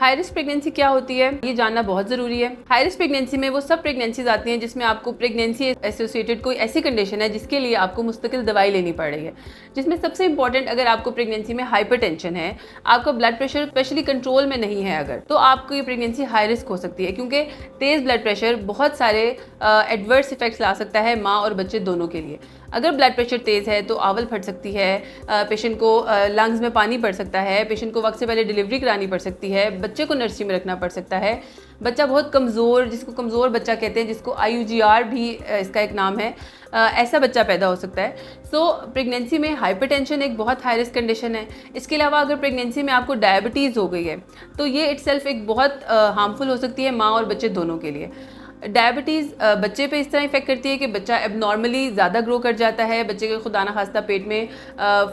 High risk pregnancy क्या होती है, ये जानना बहुत ज़रूरी है। हाई रिस्क प्रेगनेंसी में वो सब प्रेगनेंसीज आती हैं जिसमें आपको प्रेगनेंसी एसोसिएटेड कोई ऐसी कंडीशन है जिसके लिए आपको मुस्तकिल दवाई लेनी पड़ रही है। जिसमें सबसे इंपॉर्टेंट, अगर आपको प्रेगनेंसी में हाइपरटेंशन है, आपका ब्लड प्रेशर स्पेशली कंट्रोल में नहीं है अगर, तो आपको ये प्रेगनेंसी हाई रिस्क हो सकती है, क्योंकि तेज़ ब्लड प्रेशर बहुत सारे एडवर्स इफेक्ट्स ला सकता है माँ और बच्चे दोनों के लिए। अगर ब्लड प्रेशर तेज़ है तो आवल फट सकती है, पेशेंट को लंग्स में पानी पड़ सकता है, पेशेंट को वक्त से पहले डिलीवरी करानी पड़ सकती है, बच्चे को नर्सरी में रखना पड़ सकता है, बच्चा बहुत कमज़ोर, जिसको कमज़ोर बच्चा कहते हैं, जिसको IUGR भी इसका एक नाम है, ऐसा बच्चा पैदा हो सकता है। सो प्रेगनेंसी में हाइपरटेंशन एक बहुत हाई रिस्क कंडीशन है। इसके अलावा अगर प्रेगनेंसी में आपको डायबिटीज़ हो गई है तो ये इटसेल्फ एक बहुत हार्मफुल हो सकती है माँ और बच्चे दोनों के लिए। डायबिटीज़ बच्चे पे इस तरह इफेक्ट करती है कि बच्चा एबनॉर्मली ज़्यादा ग्रो कर जाता है, बच्चे के खुदा ना खास्ता पेट में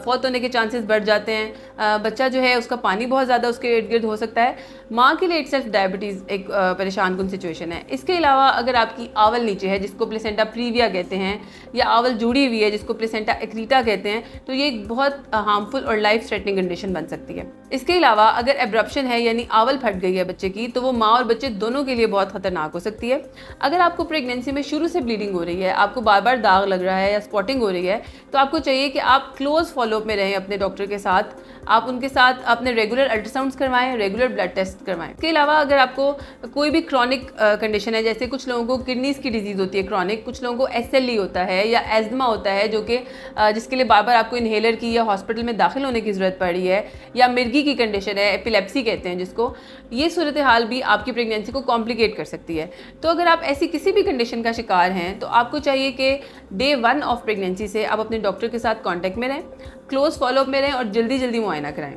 फौत होने के चांसेस बढ़ जाते हैं, बच्चा जो है उसका पानी बहुत ज़्यादा उसके इर्द गिर्द हो सकता है। माँ के लिए इटसेल्फ डायबिटीज़ एक परेशान कुन सिचुएशन है। इसके अलावा अगर आपकी आवल नीचे है, जिसको प्लेसेंटा प्रीविया कहते हैं, या आवल जुड़ी हुई है जिसको प्लेसेंटा एक्रीटा कहते हैं, तो ये एक बहुत हार्मफुल और लाइफ थ्रेटनिंग कंडीशन बन सकती है। इसके अलावा अगर एब्रप्शन है यानी आवल फट गई है बच्चे की, तो वो माँ और बच्चे दोनों के लिए बहुत ख़तरनाक हो सकती है। अगर आपको प्रेगनेंसी में शुरू से ब्लीडिंग हो रही है, आपको बार बार दाग लग रहा है या स्पॉटिंग हो रही है, तो आपको चाहिए कि आप क्लोज फॉलोअप में रहें अपने डॉक्टर के साथ। आप उनके साथ अपने रेगुलर अल्ट्रासाउंड्स करवाएं, रेगुलर ब्लड टेस्ट करवाएं। इसके अलावा अगर आपको कोई भी क्रॉनिक कंडीशन है, जैसे कुछ लोगों को किडनीज की डिजीज़ होती है क्रॉनिक, कुछ लोगों को SLE होता है या एजमा होता है, जो कि जिसके लिए बार बार आपको इन्हेलर की या हॉस्पिटल में दाखिल होने की ज़रूरत पड़ रही है, या मिर्गी की कंडीशन है, एपिलेप्सी कहते हैं जिसको, ये सूरत हाल भी आपकी प्रेगनेंसी को कॉम्प्लिकेट कर सकती है। तो अगर आप ऐसी किसी भी कंडीशन का शिकार हैं तो आपको चाहिए कि डे 1 ऑफ प्रेगनेंसी से आप अपने डॉक्टर के साथ कांटेक्ट में रहें, क्लोज फॉलोअप में रहें और जल्दी जल्दी मुआयना कराएं।